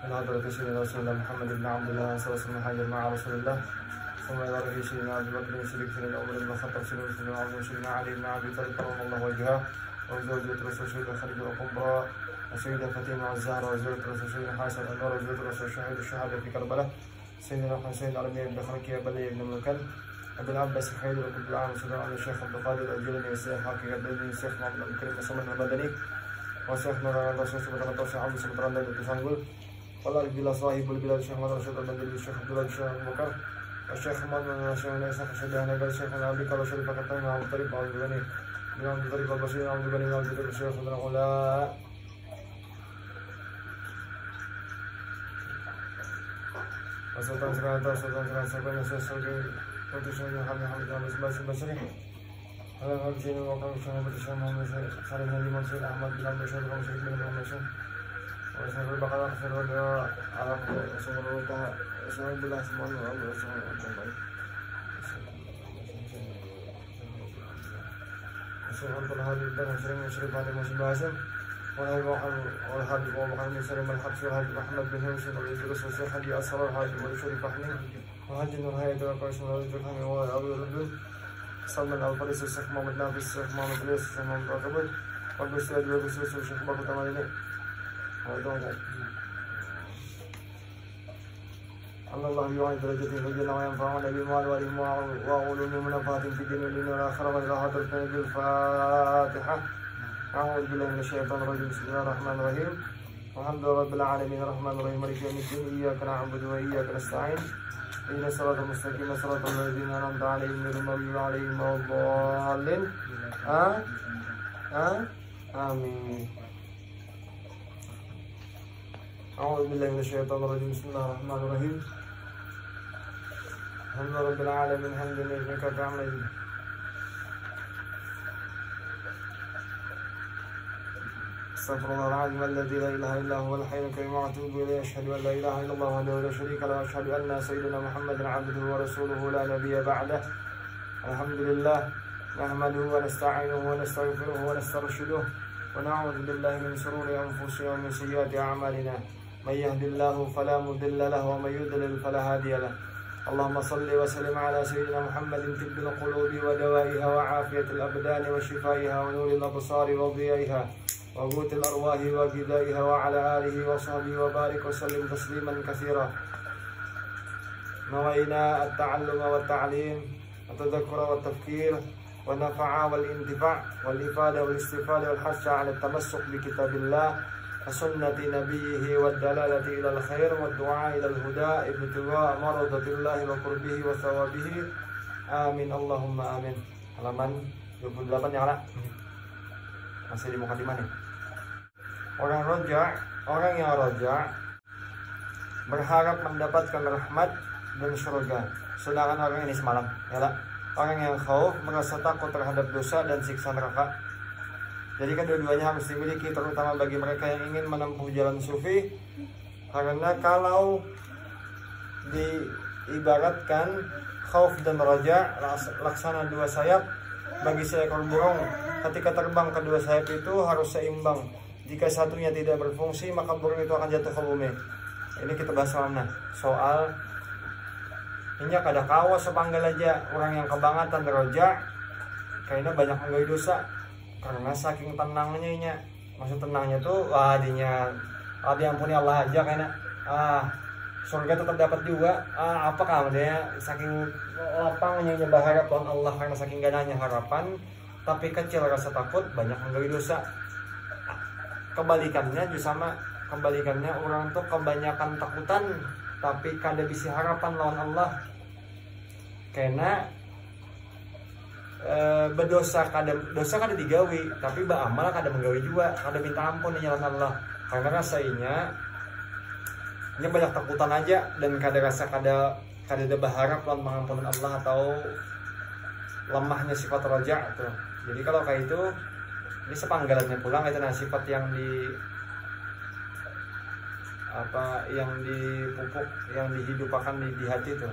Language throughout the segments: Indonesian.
من حضرة سيدنا رسول الله محمد بن عبد الله صلى الله عليه وسلم حاجر مع رسول الله ثم إلى رفيق سيدنا أبي بكر شريك سيدنا عمر بن الخطاب سيدنا عبد سيدنا علي بن أبي طالب كرم الله وجهه وزوجة رسول سيدنا خديجة الكبرى وسيدة فاطمة الزهراء وزوجة رسول سيدنا حسن النور وزوجة رسول شهيد الشهادة في كربلاء سيدنا حسين الأرمية بن خركية بلي بن ملكن أبي العباس حيدر بن العام سيدنا علي الشيخ عبد القادر الجيلاني والشيخ حقيقة الدين الشيخ محمد بن كريم الصمد المدني والشيخ نوران الشيخ سبحانه وتعالى عبد سبحانه وتعالى بتسانغول والله بلا صاحب البلاد الشيخ محمد رشيد المدني الشيخ عبد الله الشيخ أبو بكر والشيخ محمد بن الشيخ الشيخ الشيخ نجار الشيخ عبد الله الشريف كتبنا عبد الطريق عبد الغني بن عبد الطريق البشير عبد الغني عبد الطريق الشيخ بن العلا وسلطان سرعة سلطان سرعة سلطان سلطان وتشهد محمد محمد عبد الباسل البشري على الجن وقام الشام وتشهد محمد سالم النبي منصور أحمد بن عبد الشهيد بن شريف بن محمد وسهل البقرة خير ودعاء على سمر وطه سمر بالله سمر الله سمر سبحان الله هذه الدرجة شريف شريف هذا مسلم باسم والهادي ومحمد سليم الحبس والهادي محمد بن هاشم والإدريس والشيخ حدي أسرار الهادي والشريف أحمد وهادي النهاية وقيس والجرحم وأبي الردود سلمان الفريس الشيخ محمد نافس الشيخ محمد الياس الشيخ محمد راقبل والبستاد والبسوس والشيخ باقو تماليني أن الله يعين درجته في الجنة وينفعنا بمال والعلم وعلوم منفعة في الدين والدين والآخرة وإلى حضرة بالفاتحة. أعوذ بالله من الشيطان الرجيم بسم الله الرحمن الرحيم الحمد لله رب العالمين الرحمن الرحيم مالك يوم الدين إياك نعبد وإياك نستعين اهدنا الصراط المستقيم صراط الذين أنعمت عليهم غير المغضوب عليهم ولا الضالين آمين. أعوذ بالله من الشيطان الرجيم بسم الله الرحمن الرحيم الحمد لله رب العالمين حمد لله كعمل استغفر الله العظيم الذي لا اله الا هو الحي القيوم واتوب اليه اشهد ان لا اله الا الله وحده لا شريك له واشهد ان سيدنا محمدا عبده ورسوله لا نبي بعده. الحمد لله نحمده ونستعينه ونستغفره ونسترشده ونعوذ بالله من شرور انفسنا ومن سيئات اعمالنا من يهد الله فلا مضل له ومن يضلل فلا هادي له. اللهم صل وسلم على سيدنا محمد طب القلوب ودوائها وعافية الأبدان وشفائها ونور الأبصار وضيائها وقوت الأرواح وغذائها وعلى آله وصحبه وبارك وسلم تسليما كثيرا. نوينا التعلم والتعليم والتذكر والتفكير والنفع والانتفاع والإفادة والاستفادة والحث على التمسك بكتاب الله وسنة نبيه والدلالة إلى الخير والدعاء إلى الهدى ابتغاء مرضات الله وقربه وثوابه آمين اللهم آمين. Halaman 28 ya, masih di mukadimah nih. Orang yang roja berharap mendapatkan rahmat dan surga, sedangkan orang ini semalam ya, orang yang khauf merasa takut terhadap dosa dan siksa neraka. Jadi kedua-duanya harus dimiliki, terutama bagi mereka yang ingin menempuh jalan sufi, karena kalau diibaratkan khauf dan raja laksana dua sayap bagi seekor burung. Ketika terbang kedua sayap itu harus seimbang. Jika satunya tidak berfungsi maka burung itu akan jatuh ke bumi. Ini kita bahas soal ini kada kawa sepanggal aja orang yang kebangatan roja kayaknya banyak menggawe dosa karena saking tenangnya. Maksud tenangnya tuh dinya diampuni Allah aja kayaknya surga tetap dapat juga apa dia saking lapangnya berharap lawan Allah karena saking gananya harapan, tapi kecil rasa takut banyak menggawe dosa. Kebalikannya orang tuh kebanyakan takutan tapi kada bisa harapan lawan Allah karena berdosa kada digawi tapi beramal kada menggawi juga, kada minta ampun di jalan Allah karena rasanya ini banyak takutan aja dan kada ada berharap lawan pengampunan Allah atau lemahnya sifat raja tuh. Jadi kalau kayak itu ini sepanggalannya pulang itu sifat yang dipupuk, yang dihidupakan di hati tuh.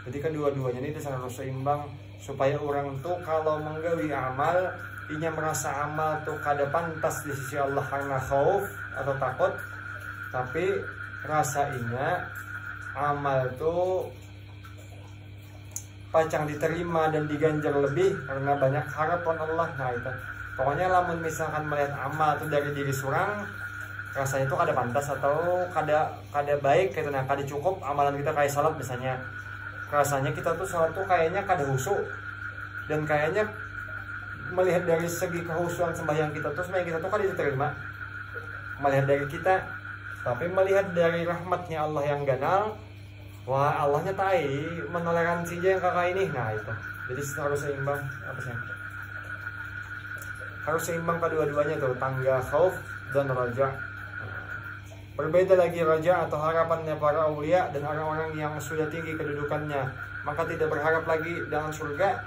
Jadi kan dua-duanya ini harus seimbang supaya orang tuh kalau menggawi amal inya merasa amal tuh kada pantas di sisi Allah karena khauf atau takut, tapi rasainya amal tuh pacang diterima dan diganjar lebih karena banyak harapan Allah. Nah itu pokoknya lamun misalkan melihat amal tuh dari diri surang, rasanya itu kada pantas atau kada baik gitu. Nah kada cukup amalan kita kayak salat misalnya, rasanya kita tuh salat tuh kayaknya kada khusyuk, dan kayaknya melihat dari segi kehusuan sembahyang kita tuh sembahyang kita tuh kada diterima melihat dari kita, tapi melihat dari rahmatnya Allah yang ganal, wah Allahnya tai menoleransi aja yang kakak ini. Nah itu jadi harus seimbang apa sih, harus seimbang kedua-duanya tuh, tangga khauf dan raja. Berbeda lagi raja atau harapannya para aulia dan orang-orang yang sudah tinggi kedudukannya, maka tidak berharap lagi dengan surga.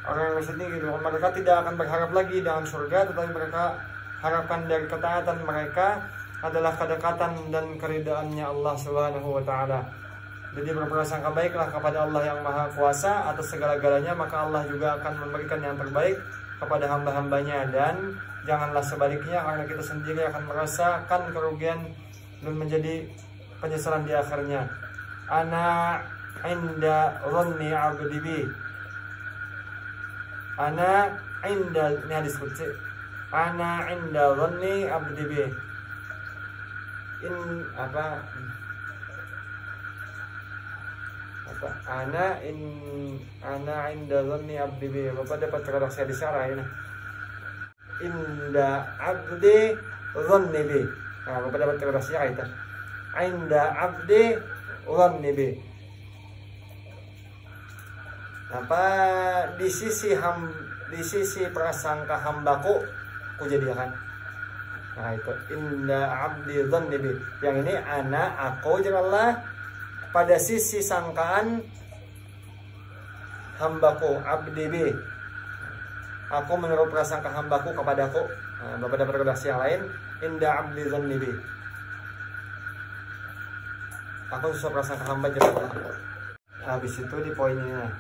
Orang yang sudah tinggi gitu, mereka tidak akan berharap lagi dengan surga, tetapi mereka harapkan dari ketaatan mereka adalah kedekatan dan keridaannya Allah Subhanahu wa taala. Jadi berprasangka baiklah kepada Allah yang Maha Kuasa atas segala-galanya, maka Allah juga akan memberikan yang terbaik kepada hamba-hambanya, dan janganlah sebaliknya, karena kita sendiri akan merasakan kerugian dan menjadi penyesalan di akhirnya. Ana inda dhanni abdi bi. Ana inda, ini hadis qudsi. Ana inda dhanni abdi bi. Ana inda dhanni abdi bi. Bapak dapat redaksi di syarah ini. Inda abdi dhanni bi. Nah, Bapak dapat redaksinya itu. Inda abdi dhanni bi. Apa di sisi prasangka hambaku kujadikan. Nah itu inda abdi dhanni bi. Yang ini aku Allah pada sisi sangkaan hambaku, abdi bi, aku menurut prasangka hambaku kepadaku. Nah, Bapak dapat redaksi yang lain, inda abdi dhanni bi, aku sesuai prasangka hamba jelas. Habis itu di poinnya,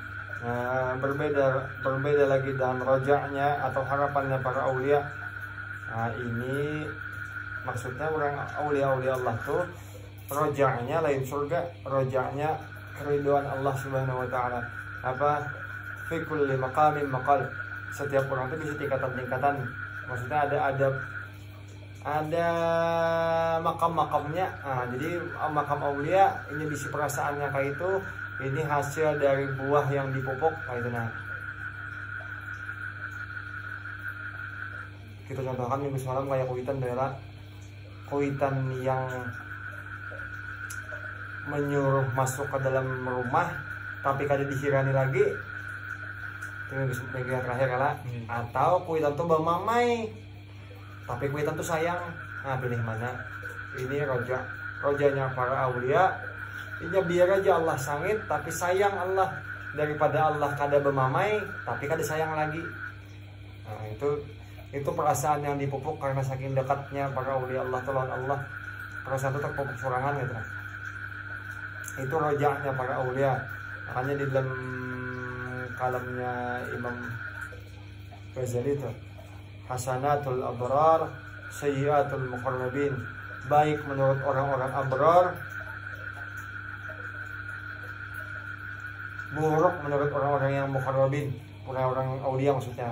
berbeda lagi dengan rojanya atau harapannya para aulia. Nah ini maksudnya orang aulia Allah tuh rojanya lain surga, rojanya keridhaan Allah Subhanahu wa taala. Apa fi kulli maqamin maqal, setiap orang itu bisa tingkatan-tingkatan, maksudnya ada makam-makamnya. Nah, jadi makam aulia ini bisi perasaannya kayak itu, ini hasil dari buah yang dipupuk kayak itu. Nah kita contohkan minggu semalam kayak kuitan daerah, kuitan yang menyuruh masuk ke dalam rumah tapi kada dihirani lagi itu minggu yang terakhir kala. Atau kuitan tuh bamamai tapi kuitan tuh sayang. Nah pilih mana? Ini rojanya para aulia, ini biar aja Allah sangit tapi sayang Allah, daripada Allah kada bamamai tapi kada sayang lagi. Nah itu perasaan yang dipupuk karena saking dekatnya para aulia Allah lawan Allah, perasaan itu terpupuk surangan gitu. Itu rojaknya para aulia. Makanya di dalam kalamnya Imam Ghazali itu, hasanatul abrar sayyiatul muqarrabin, baik menurut orang-orang abrar, buruk menurut orang-orang yang muqarrabin, orang-orang aulia maksudnya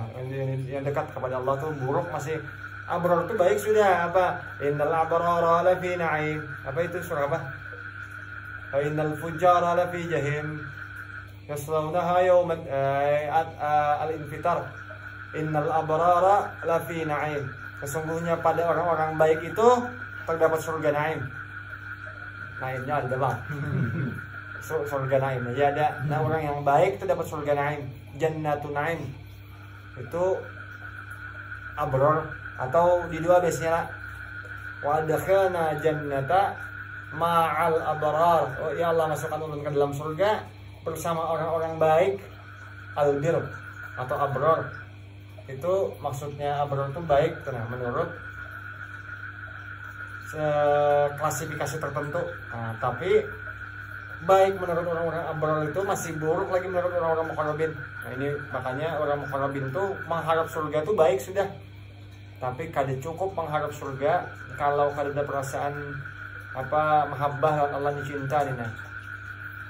yang dekat kepada Allah tuh buruk. Masih abrar itu baik sudah. Apa innal abrara lafi na'im, apa itu surah apa, innal fujjara lafi jahim yaslawnaha yawm al-infitar, innal abrara lafi na'im, sesungguhnya pada orang-orang baik itu terdapat surga naim. Naimnya ada bang. Surga naim ya ada. Nah orang yang baik itu dapat surga naim, jannatun naim. Itu abrar. Atau di dua biasanya lah, wa adkhana jannata ma'al abrar. Oh ya Allah, masukkan ulun ke dalam surga bersama orang-orang baik, albir atau abrar. Itu maksudnya abrar itu baik, nah, menurut klasifikasi tertentu. Nah, tapi baik menurut orang-orang abrar itu masih buruk lagi menurut orang-orang muqarrabin. Nah ini makanya orang muqarrabin tuh mengharap surga tuh baik sudah, tapi kada cukup mengharap surga kalau kada ada perasaan apa mahabbah lawan Allah ni cinta ni nah.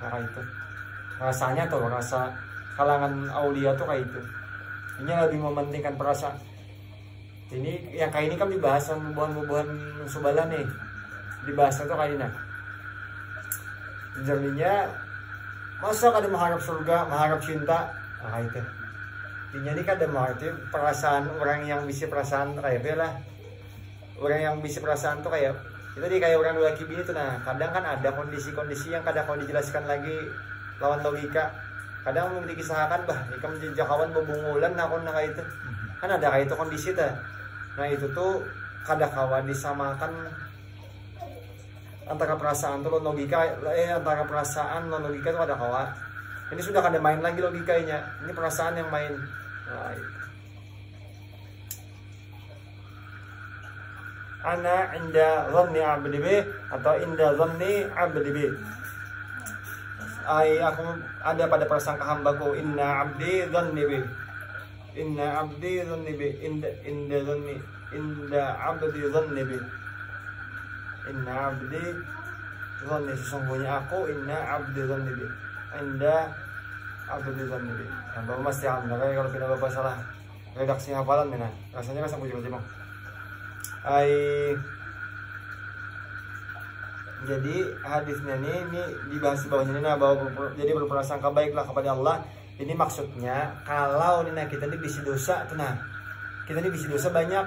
Nah itu rasanya tuh, rasa kalangan aulia tuh kayak itu. Ini lebih mementingkan perasaan. Ini yang kayak ini kan dibahas bubuhan subala nih, dibahas tuh kayak ini nah. Jadinya masa kada mengharap surga, mengharap cinta, nah itu. Ini kan ada mengerti perasaan orang yang bisa perasaan kayak lah. Orang yang bisa perasaan tuh kayak itu di kayak orang laki bini tuh nah. Kadang kan ada kondisi-kondisi yang kadang kalau dijelaskan lagi lawan logika. Kadang mau dikisahkan bah, jika menjadi kawan bebungulan aku nah kayak itu. Kan ada kayak itu kondisi tuh. Nah itu tuh kadang kawan disamakan antara perasaan tuh logika, antara perasaan non logika tuh ada kawan. Ini sudah kada main lagi logikanya. Ini perasaan yang main. Nah, ana inda dhanni abdi bi atau inda dhanni abdi bi. Aku ada pada prasangka hambaku, inna abdi dhanni bi. Inna abdi dhanni bi. Inda dhanni. Inda abdi dhanni bi. Inna abdi dhanni, sesungguhnya aku inna abdi dhanni bi. Inda abdi dhanni bi. Yang bapak mesti anda kalau tidak bapak salah redaksi hafalan mana rasanya kan sampai jauh-jauh. Jadi hadisnya ini dibahas di bawahnya ini bahwa jadi berprasangka baiklah kepada Allah. Ini maksudnya kalau kita ini bisi dosa tuh nah. Kita ini bisi dosa banyak.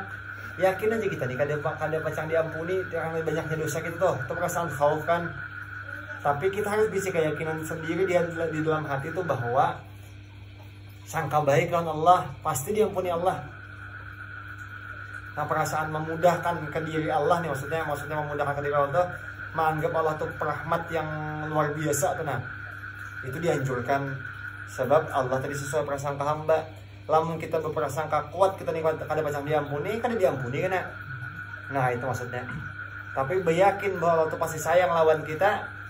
Yakin aja kita nih kada pacang diampuni karena banyaknya dosa kita tuh. Itu perasaan khauf kan. Tapi kita harus bisa keyakinan sendiri di dalam hati tuh bahwa sangka baik lawan Allah pasti diampuni Allah. Nah perasaan memudahkan ke diri Allah nih maksudnya memudahkan ke diri Allah tuh menganggap Allah tuh rahmat yang luar biasa tuh nah. Itu dianjurkan sebab Allah tadi sesuai prasangka hamba. Lamun kita berprasangka kuat kita nih kada pacang diampuni, kada diampuni kan. Nah itu maksudnya. Tapi beyakin bahwa Allah tuh pasti sayang lawan kita.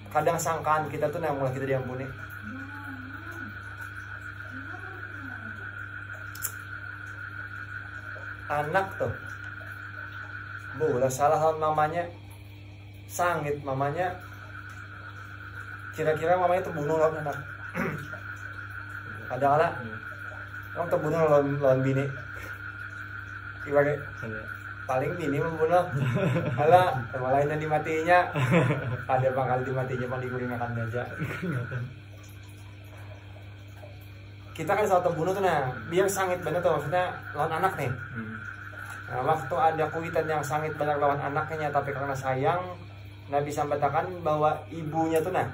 Kadang sangkaan kita tuh mulai kita diampuni. Anak tuh boleh salah mamanya, sangit mamanya, kira-kira mamanya tuh bunuh lawan anak. Ada kala orang tuh bunuh lawan bini. Ibarat paling bini membunuh. Alah, sama lainnya dimatinya. Ada bakal dimatinya pang diguringakan aja. Kita kan satu bunuh tuh nah, biar sangit banget tuh maksudnya lawan anak nih. Nah, waktu ada kuitan yang sangit banyak lawan anaknya tapi karena sayang Nabi sampaikan bahwa ibunya tuh nah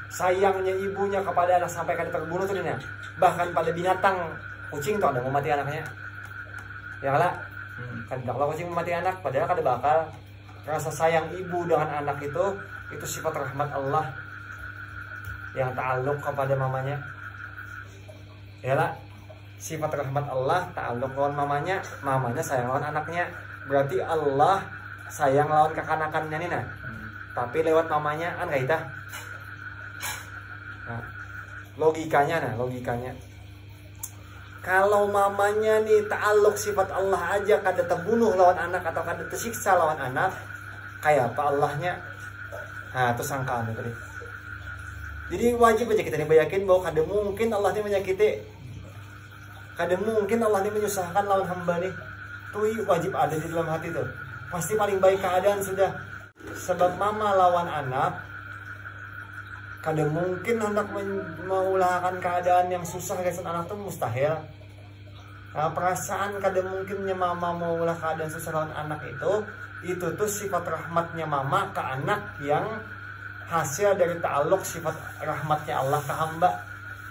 sayangnya ibunya kepada anak sampai kada terbunuh tuh nah. Bahkan pada binatang kucing tuh ada mau mati anaknya. Ya lah. Kan kalau kucing mati anak padahal kada bakal. Rasa sayang ibu dengan anak itu sifat rahmat Allah yang ta'alluq kepada mamanya. Ya lah. Sifat rahmat Allah ta'alluq lawan mamanya sayang lawan anaknya. Berarti Allah sayang lawan kekanakannya nih nah. Tapi lewat mamanya kan kaita. Nah, logikanya kalau mamanya nih ta'alluq sifat Allah aja kada terbunuh lawan anak atau kada tersiksa lawan anak, kayak apa Allahnya? Nah, itu sangkaan itu tadi. Jadi wajib aja kita yakin bahwa kada mungkin Allah ini menyakiti. Kada mungkin Allah ini menyusahkan lawan hamba nih. Tuh wajib ada di dalam hati tuh. Pasti paling baik keadaan sudah. Sebab mama lawan anak kada mungkin hendak mengulahkan keadaan yang susah dengan anak tuh mustahil. Nah, perasaan kada mungkinnya mama mau ulah keadaan susah lawan anak itu tuh sifat rahmatnya mama ke anak yang hasil dari ta'alluq sifat rahmatnya Allah ke hamba.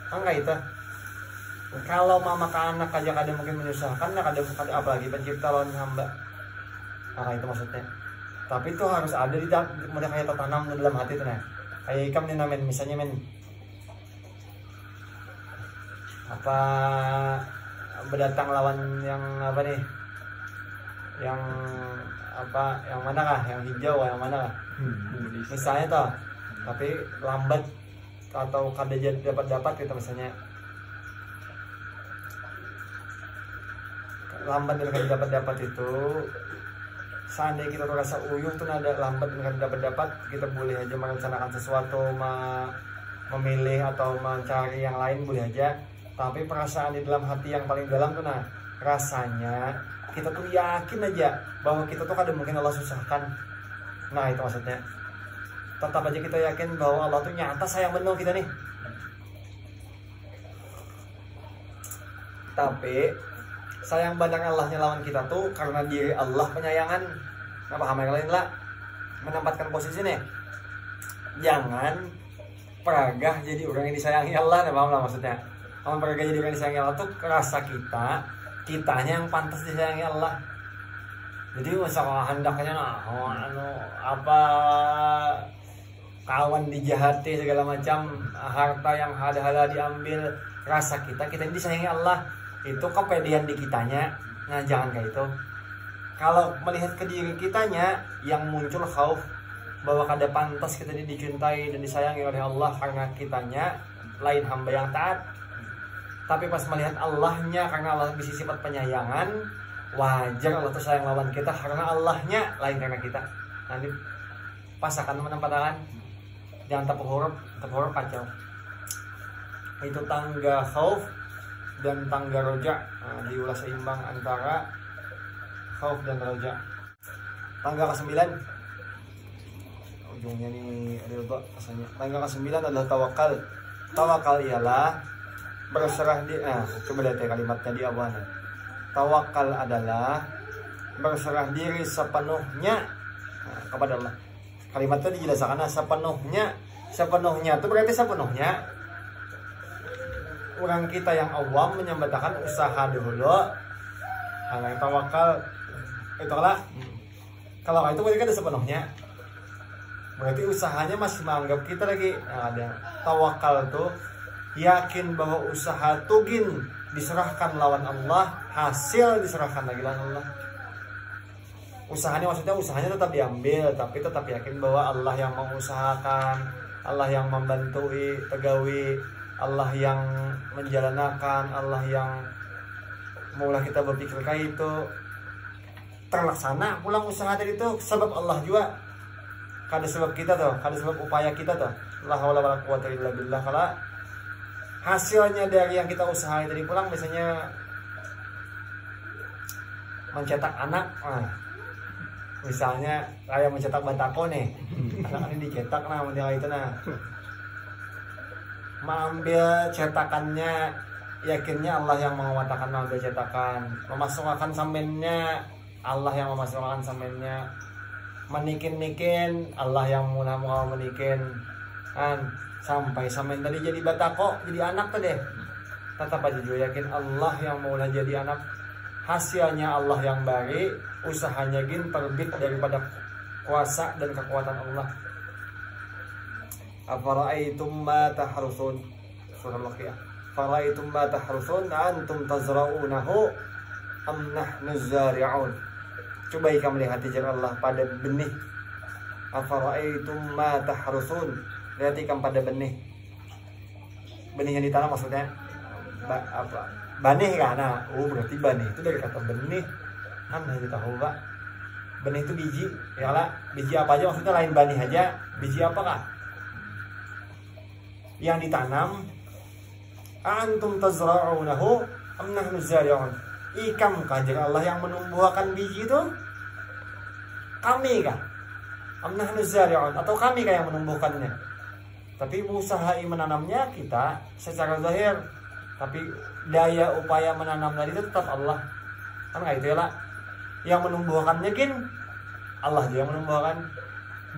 Enggak itu. Kalau mama ke anak aja kada mungkin menyusahkan, kada apalagi pencipta lawan hamba. Nah, itu maksudnya. Tapi itu harus ada di mudah kayak tertanam di dalam hati tuh nah. Kayak ikam nih namen misalnya men apa berdatang lawan yang apa nih yang apa yang mana kah yang hijau yang mana kah misalnya toh tapi lambat atau kada dapat kita misalnya lambat dan dapat itu, seandainya kita merasa uyuh tuh ada lambat dan dapat, kita boleh aja merencanakan sesuatu, memilih atau mencari yang lain boleh aja. Tapi perasaan di dalam hati yang paling dalam tuh rasanya kita tuh yakin aja bahwa kita tuh kadang mungkin Allah susahkan. Nah itu maksudnya, tetap aja kita yakin bahwa Allah tuh nyata sayang benar kita nih. Tapi sayang bandang Allahnya lawan kita tuh karena diri Allah penyayangan. Nah paham yang lain lah, menempatkan posisi nih. Jangan peragah jadi orang yang disayangi Allah. Nah paham lah maksudnya. Kalau peragah jadi orang yang disayangi Allah tuh kerasa kitanya yang pantas disayangi Allah. Jadi usaha hendaknya apa kawan dijahati segala macam, harta yang ada diambil, rasa kita ini disayangi Allah. Itu kepedean di kitanya. Nah jangan kayak itu. Kalau melihat ke diri kitanya yang muncul khauf bahwa kada pantas kita dicintai dan disayangi oleh Allah karena kitanya lain hamba yang taat. Tapi pas melihat Allahnya, karena Allah bisa sifat penyayangan, wajar Allah tuh sayang lawan kita karena Allahnya lain karena kita. Nanti pasakan teman-teman tangan, jangan tepuk huruf kacau. Itu tangga khauf dan tangga roja. Nah, diulas seimbang antara khauf dan roja. Tangga ke-9, ujungnya nih ada lupa rasanya. Tangga ke-9 adalah tawakal. Tawakal ialah berserah diri. Nah, coba lihat ya kalimatnya di awalnya. Tawakal adalah berserah diri sepenuhnya kepada Allah. Kalimatnya dijelaskan sepenuhnya. Sepenuhnya itu berarti sepenuhnya. Orang kita yang awam menyebutkan usaha dulu. Hanya tawakal itu kalau itu berarti kan sepenuhnya. Berarti usahanya masih menganggap kita lagi. Nah, ada tawakal tuh yakin bahwa usaha tugin diserahkan lawan Allah, hasil diserahkan lagi lawan Allah. Usahanya maksudnya usahanya tetap diambil, tapi tetap yakin bahwa Allah yang mengusahakan, Allah yang membantu tegawi, Allah yang menjalanakan, Allah yang mulai kita berpikir kayak itu terlaksana pulang usaha tadi itu sebab Allah juga. Kada sebab kita tuh, kada sebab upaya kita tuh. La haula wala quwata illa billah. Kalau hasilnya dari yang kita usahain tadi pulang biasanya mencetak anak. Misalnya kayak mencetak batako nih. Anak ini dicetak model itu mengambil cetakannya, yakinnya Allah yang mengatakan mengambil cetakan, memasukkan samennya Allah yang memasukkan samennya, menikin Allah yang mau menikin kan, sampai samen tadi jadi batako, jadi anak tadi. Tetap aja juga yakin Allah yang mau jadi anak, hasilnya Allah yang beri, usahanya terbit daripada kuasa dan kekuatan Allah. Afara'aitum ma tahrusun, surah Al-Waqiah. Fara'aitum ma tahrusun antum tazra'unahu am nahnu zari'un. Coba kamu lihat hijrah Allah pada benih. Afara'aitum ma tahrusun, perhatikan pada benih. Benih yang ditanam maksudnya apa? Benih kan? Nah, berarti benih itu dari kata benih. Kan kita tahu Pak. Benih itu biji, ya lah. Biji apa aja maksudnya, lain benih aja. Biji apa kah? Yang ditanam. Antum tazra'unahu am nahnu zari'un. Ikam kajar Allah yang menumbuhkan biji itu? Kami kah? Am nahnu zari'un, atau kami kah yang menumbuhkannya? Tapi usaha menanamnya kita secara zahir. Tapi daya upaya menanam tadi itu tetap Allah. Kan nggak itu ya lah. Yang menumbuhkannya Allah dia yang menumbuhkan.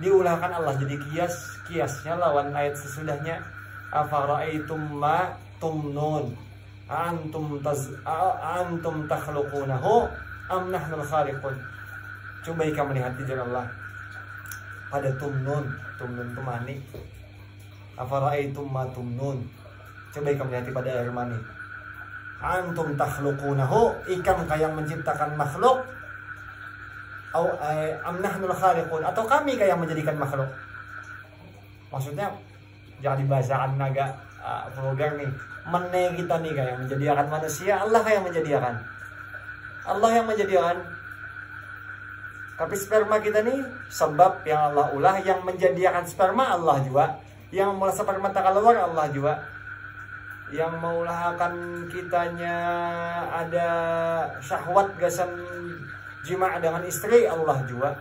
Diulahkan Allah jadi kiasnya lawan ayat sesudahnya. Afara'aitum ma tumnun antum takhluqunahu am nahnul khaliqun. Coba kamu melihat hijrah Allah pada tumnun itu mani. Afara'aitum ma tumnun. Coba kamu lihat pada air mani. Antum takhluqunahu, ikam yang menciptakan makhluk, au am nahnul khaliqun, atau kami yang menjadikan makhluk. Maksudnya jangan dibahasakan agak vulgar nih. Kita nih yang menjadikan manusia, Allah yang menjadikan. Allah yang menjadikan. Tapi sperma kita nih sebab yang Allah ulah, yang menjadikan sperma Allah juga, yang mau sperma tak keluar Allah juga, yang meulahkan kitanya ada syahwat gasan jima' dengan istri Allah juga.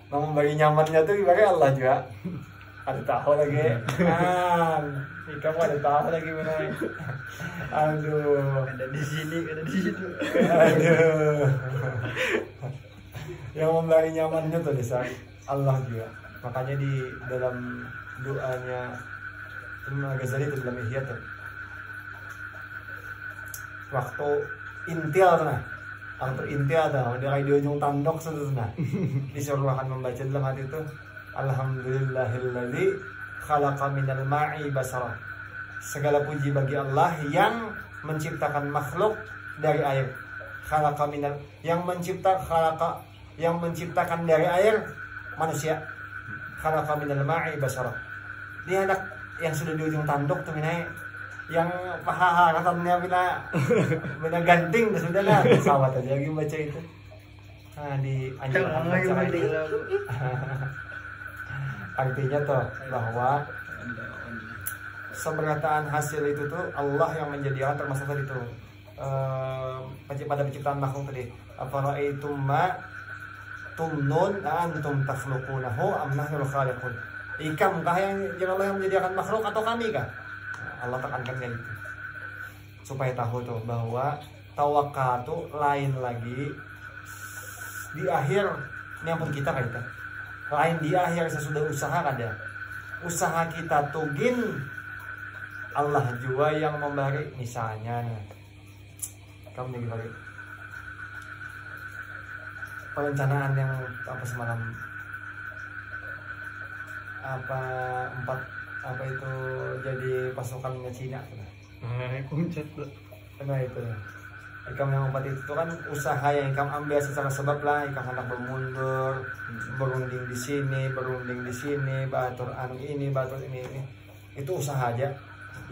Memberi nyamannya tuh ibaratnya Allah juga. Ada tahu lagi. Kamu ada tahu lagi mana? Aduh. Ada di sini, ada di situ. Aduh. Yang memberi nyamannya tuh desa Allah juga. Makanya di dalam doanya Imam Ghazali itu dalam Ihya tuh. Waktu intil tuh nah. Waktu intil tuh dari di ujung tanduk tuh nah. Disuruh akan membaca dalam hati itu Alhamdulillahilladzi khalaqa minal ma'i basara. Segala puji bagi Allah yang menciptakan makhluk dari air. Khalaqa minal, yang menciptakan dari air manusia. Khalaqa minal ma'i basara. Dia anak yang sudah di ujung tanduk tuh minai, yang paha katanya bila ganting sudah lah. Sawat aja lagi baca itu. Nah, di anjuran baca itu. Artinya tuh bahwa seberataan hasil itu tuh Allah yang menjadikan, termasuk tadi tuh pada penciptaan makhluk tadi. Afara'aitum ma tumnun antum takhluqunahu am nahnul khaliqun. Ikam kah yang Allah yang menjadikan makhluk atau kami kah? Nah, Allah tekankan kayak gitu. Supaya tahu tuh bahwa tawakal tuh lain lagi di akhir ini pun kita kayak gitu. Lain di akhir sesudah usaha kada. Usaha kita tugin Allah juga yang memberi. Misalnya nih, kamu nih bari perencanaan yang apa semalam apa itu jadi pasukannya Cina Puncak tuh. nah itu ikam yang empat itu kan usaha yang ikam ambil secara sebab lah. Ikam hendak bermundur, berunding di sini, batur anu ini, batur ini. Itu usaha aja.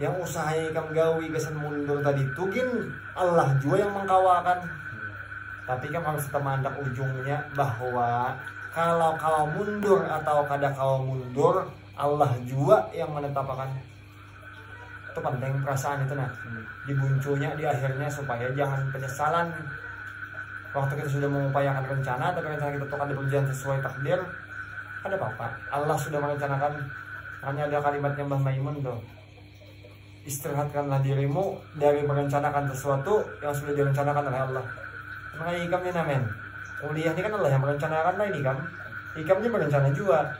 Yang usaha yang ikam gawi kesan mundur tadi tugin Allah juga yang mengkawakan. Tapi kan harus temandak ujungnya bahwa kalau mundur atau kada kau mundur, Allah juga yang menetapkan. Itu penting perasaan itu nah. Dibuncunya di akhirnya supaya jangan penyesalan waktu kita sudah mengupayakan rencana, tapi rencana kita tuh kada berjalan sesuai takdir, ada apa-apa. Allah sudah merencanakan. Hanya ada kalimatnya Mbah Maimun tuh, istirahatkanlah dirimu dari merencanakan sesuatu yang sudah direncanakan oleh Allah. Makanya ikam ini namen kuliah ini kan Allah yang merencanakan lah ini kan. Ikam ini berencana juga.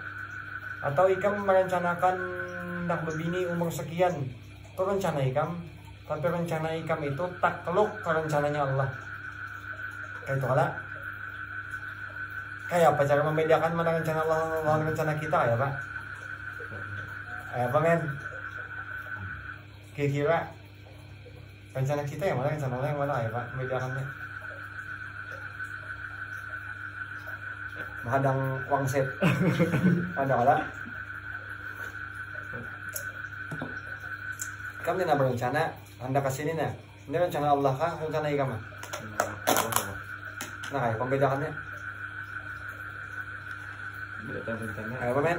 Atau ikam merencanakan nak berbini umur sekian, itu rencana ikam. Tapi rencana ikam itu takluk ke rencananya Allah. Kayak itu lah. Kayak apa cara membedakan mana rencana Allah dan rencana kita ya Pak? Kayak apa men? Kira-kira rencana kita yang mana, rencana Allah yang mana ya Pak? Membedakannya. Menghadang wangsit. Ada lah. Kamu tidak berencana Anda kesini nah. Ini rencana Allah kah? Rencana ikam? Nah kayak pembedakannya. Berdasarkan rencana. Kayak apa men?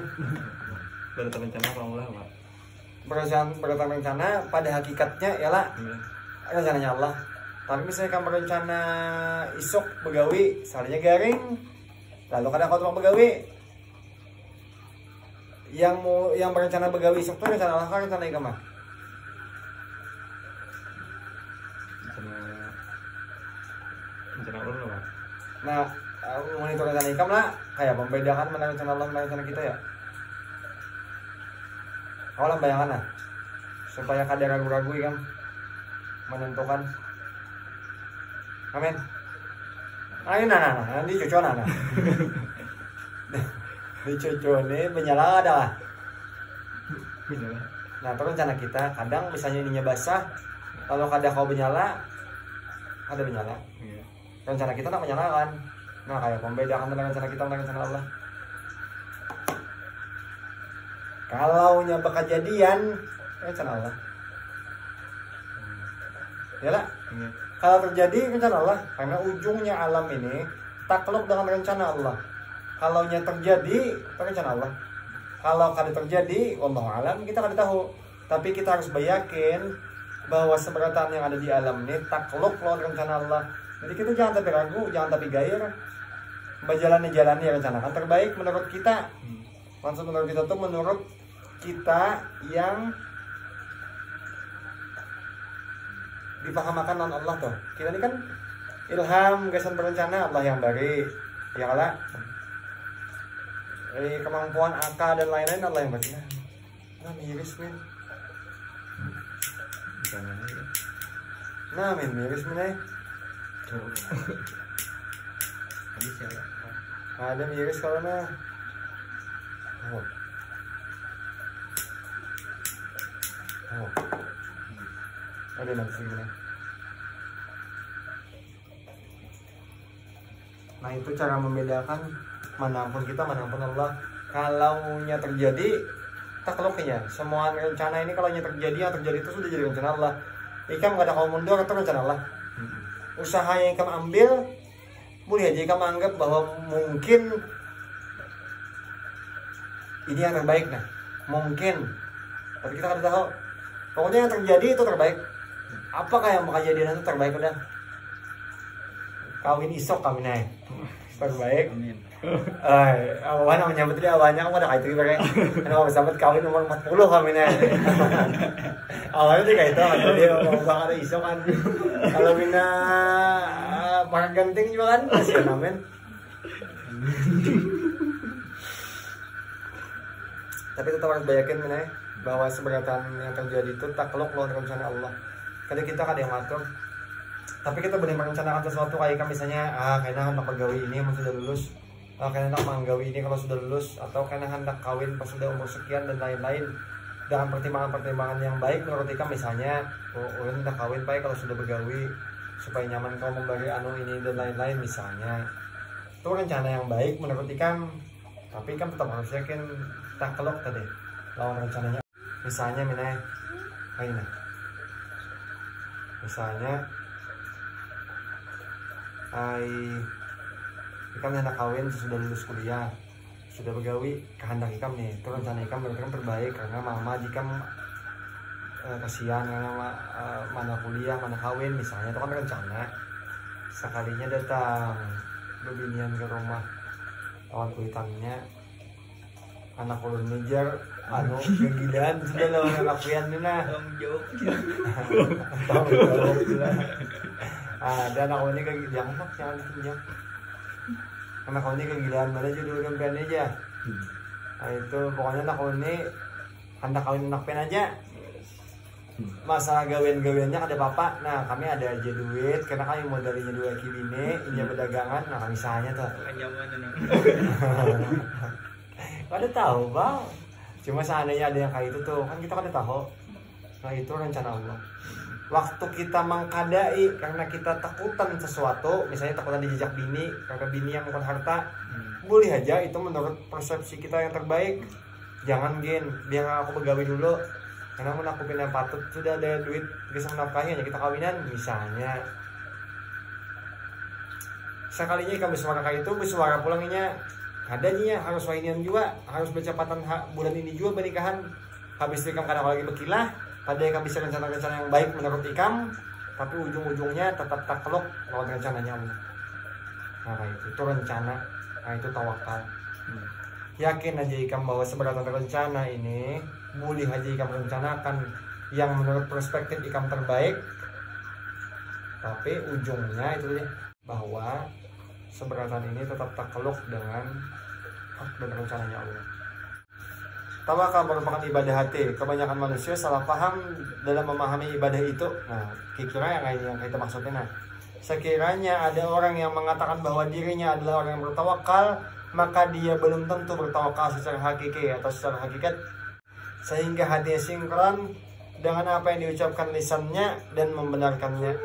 Berdasarkan rencana kalau Allah Pak. Berdasarkan rencana pada hakikatnya ialah rencananya Allah. Tapi misalnya kamu berencana isok begawi, salahnya garing. Lalu kadang kau tukang begawi. Yang berencana begawi isok itu rencana Allah kah? Rencana ikam? Rencana Allah Pak. Nah, monitor rencana ikam lah, kayak membedakan mana rencana Allah dan rencana kita ya. Kau lah bayangan lah, supaya kada ragu-ragu ikam menentukan. Amin. Ini nanti cucu nana. Di cucu ini menyala ada lah. Nah, terus rencana kita kadang misalnya ininya basah, kalau kada kau menyala, ada menyala. Rencana kita tak menyalakan. Nah kayak pembedakan dengan rencana kita dengan rencana Allah. Kalau nya bakal jadian rencana Allah. Ya lah. Iya. Kalau terjadi rencana Allah, karena ujungnya alam ini takluk dengan rencana Allah. Kalau nya terjadi rencana Allah. Kalau kada terjadi, wallahu alam, kita kada tahu. Tapi kita harus yakin bahwa seberatan yang ada di alam ini takluk lawan rencana Allah. Jadi kita jangan tapi ragu, jangan tapi gair. Berjalan-jalan rencanakan terbaik menurut kita. Maksud menurut kita tuh menurut kita yang dipahamakan non Allah tuh. Kita ini kan ilham, gasan berencana Allah yang beri, ya kalah. Kemampuan akal dan lain-lain Allah yang beri. Nah, miris min. Nah, miris min. Ada miris kalau nah. Oh. Ada nanti segini. Nah itu cara membedakan manapun kita, manapun Allah. Kalau nya terjadi takluknya, semua rencana ini kalau nya terjadi, yang terjadi itu sudah jadi rencana Allah. Ikam gak ada kau mundur atau rencana Allah. Usaha yang ikam ambil, boleh aja ikam anggap bahwa mungkin ini yang terbaik nah, mungkin. Tapi kita kada tahu. Pokoknya yang terjadi itu terbaik. Apakah yang bakal jadi nanti terbaik udah? Kawin isok kawin naik terbaik. Awan namanya betul awannya kamu ada kayak itu ibaratnya. Kenapa sahabat kawin umur 40 kawin naik. Awalnya sih kayak itu, dia mau bakal isok kan. Kalau bina pakai genting juga kan, kasihan namen. Tapi tetap harus bayakin mana bahwa seberatan yang terjadi itu takluk lawan rencana Allah. Kadang kita kada yang ngatur. Tapi kita boleh merencanakan sesuatu kayak misalnya kayaknya hendak pegawai ini kalau sudah lulus, kayaknya hendak menggawi ini kalau sudah lulus, atau kayaknya hendak kawin pas sudah umur sekian dan lain-lain. Dengan pertimbangan-pertimbangan yang baik menurut kita misalnya, hendak kawin baik kalau sudah begawi supaya nyaman kau memberi anu ini dan lain-lain misalnya. Itu rencana yang baik menurut Ikam. Tapi Ikam tetap harus yakin takluk tadi lawan rencananya. Misalnya minai kayak ini. Misalnya Ikam hendak kawin sudah lulus kuliah, sudah begawi, kehendak Ikam nih, itu rencana Ikam menurut Ikam terbaik karena mama jika kasihan karena mana kuliah, mana kawin misalnya, itu kan rencana. Sekalinya datang bebinian ke rumah lawan kulitannya, anak ulun mejar anu kegilaan sudah lawan anak kulian nina ada anak ulun ini kegilaan jangan pinjam anak ulun ini kegilaan mana aja dulu kan aja. Nah itu pokoknya anak ulun ini hendak kawin anak pen aja. Masalah gawian-gawiannya ada papa. Nah kami ada aja duit karena kami modalnya 2 kibine ini berdagangan. Nah kami sahanya tuh ada tahu bang, cuma seandainya ada yang kayak itu tuh kan kita kada tahu. Nah itu rencana Allah. Waktu kita mengkadai karena kita takutan sesuatu, misalnya takutan dijejak bini karena bini yang bukan harta, boleh aja itu menurut persepsi kita yang terbaik. Jangan biar aku begawi dulu karena mau aku pindah patut sudah ada duit bisa menafkahi, kita kawinan misalnya. Sekalinya kami suara kayak itu bersuara pulangnya adanya harus wainian juga, harus bercepatan bulan ini juga pernikahan. Habis itu Ikam kadang lagi berkilah, ada yang bisa rencana-rencana yang baik menurut Ikam, tapi ujung-ujungnya tetap takluk lawan rencananya Allah. Nah itu rencana, nah itu tawakal. Yakin aja Ikam bahwa seberatan rencana ini boleh aja Ikam rencanakan yang menurut perspektif Ikam terbaik, tapi ujungnya itu bahwa seberatan ini tetap takluk dengan hak dan rencananya Allah. Tawakal merupakan ibadah hati. Kebanyakan manusia salah paham dalam memahami ibadah itu. Nah, kira yang kita maksudnya. Nah, sekiranya ada orang yang mengatakan bahwa dirinya adalah orang yang bertawakal, maka dia belum tentu bertawakal secara hakiki atau secara hakikat, sehingga hatinya sinkron dengan apa yang diucapkan lisannya dan membenarkannya.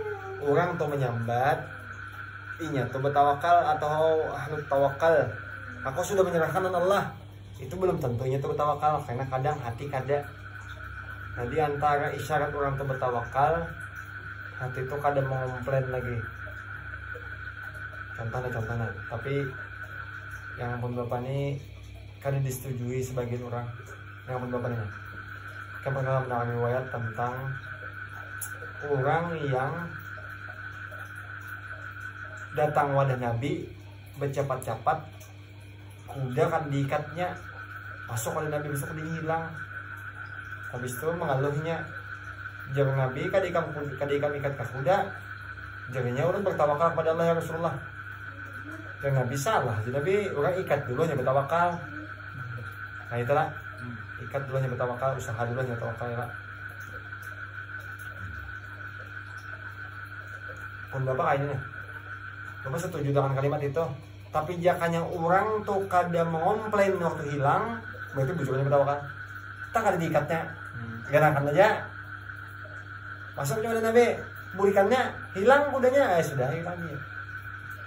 Orang tuh menyambat inya tuh bertawakal atau harus tawakal, aku sudah menyerahkan Allah, itu belum tentunya tuh bertawakal karena kadang hati kada. Nah di antara isyarat orang tuh bertawakal hati itu kadang mengomplain lagi. Contohnya tapi yang pun bapak ini kadang disetujui sebagian orang. Yang pun bapak ini kan pernah mengalami riwayat tentang orang yang datang wadah Nabi bercepat-cepat, kuda kan diikatnya masuk oleh Nabi, besok dia hilang. Habis itu mengeluhnya, jangan Nabi kadikam ikat ke kuda, jadinya orang bertawakal kepada Allah ya Rasulullah. Jangan Nabi salah, jadi Nabi orang ikat dulu hanya bertawakal. Nah itulah, ikat dulu hanya bertawakal, usaha dulu hanya bertawakal ya. Pun bapak kayak ini, bapak setuju dengan kalimat itu. Tapi jakanya orang tuh kadang mengomplain waktu hilang, berarti bujukannya bertawakal. Tak ada diikatnya, gerakan aja. Masuknya udah Nabi, burikannya hilang kudanya, sudah hilang dia.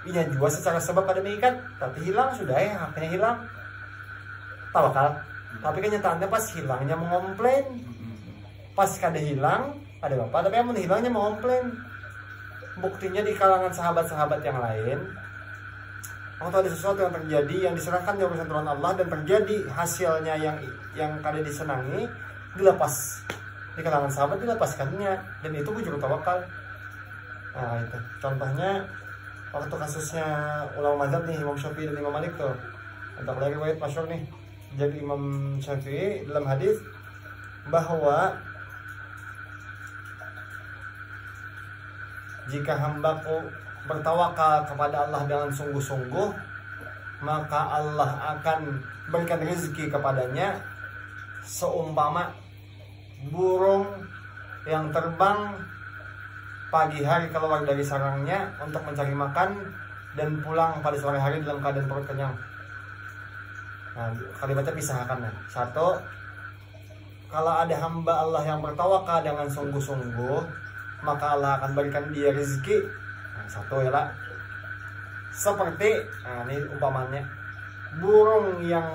Iya juga secara sebab ada mengikat, tapi hilang sudah ya, haknya hilang. Tawakal. Tapi kenyataannya pas hilangnya mengomplain, pas kada hilang ada bapak, tapi yang hilangnya mengomplain. Buktinya di kalangan sahabat-sahabat yang lain, waktu ada sesuatu yang terjadi yang diserahkan di urusan Tuhan Allah dan terjadi hasilnya yang kada disenangi, dilepas. Di kalangan sahabat dilepaskannya, dan itu juga tawakal. Nah itu contohnya waktu kasusnya ulama mazhab nih, Imam Syafi'i dan Imam Malik tuh. Entah lagi riwayat masyhur nih. Jadi Imam Syafi'i dalam hadis bahwa jika hambaku bertawakal kepada Allah dengan sungguh-sungguh, maka Allah akan berikan rezeki kepadanya seumpama burung yang terbang pagi hari keluar dari sarangnya untuk mencari makan dan pulang pada sore hari dalam keadaan perut kenyang. Nah, kalimatnya pisahkan. Satu, kalau ada hamba Allah yang bertawakal dengan sungguh-sungguh, maka Allah akan berikan dia rezeki. Nah, satu ya lah. Seperti, nah ini umpamanya, burung yang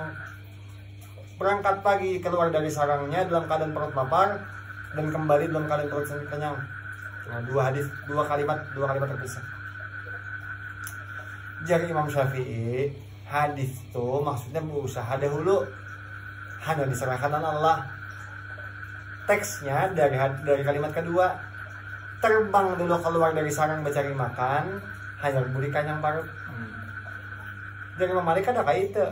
berangkat pagi keluar dari sarangnya dalam keadaan perut lapar dan kembali dalam keadaan perut kenyang. Nah, dua kalimat terpisah. Jadi Imam Syafi'i, hadis itu maksudnya berusaha dahulu, hanya diserahkan Allah. Teksnya dari kalimat kedua, terbang dulu keluar dari sarang mencari makan, hanya beri kanyang parut. Jadi Imam Malik ada kayak itu.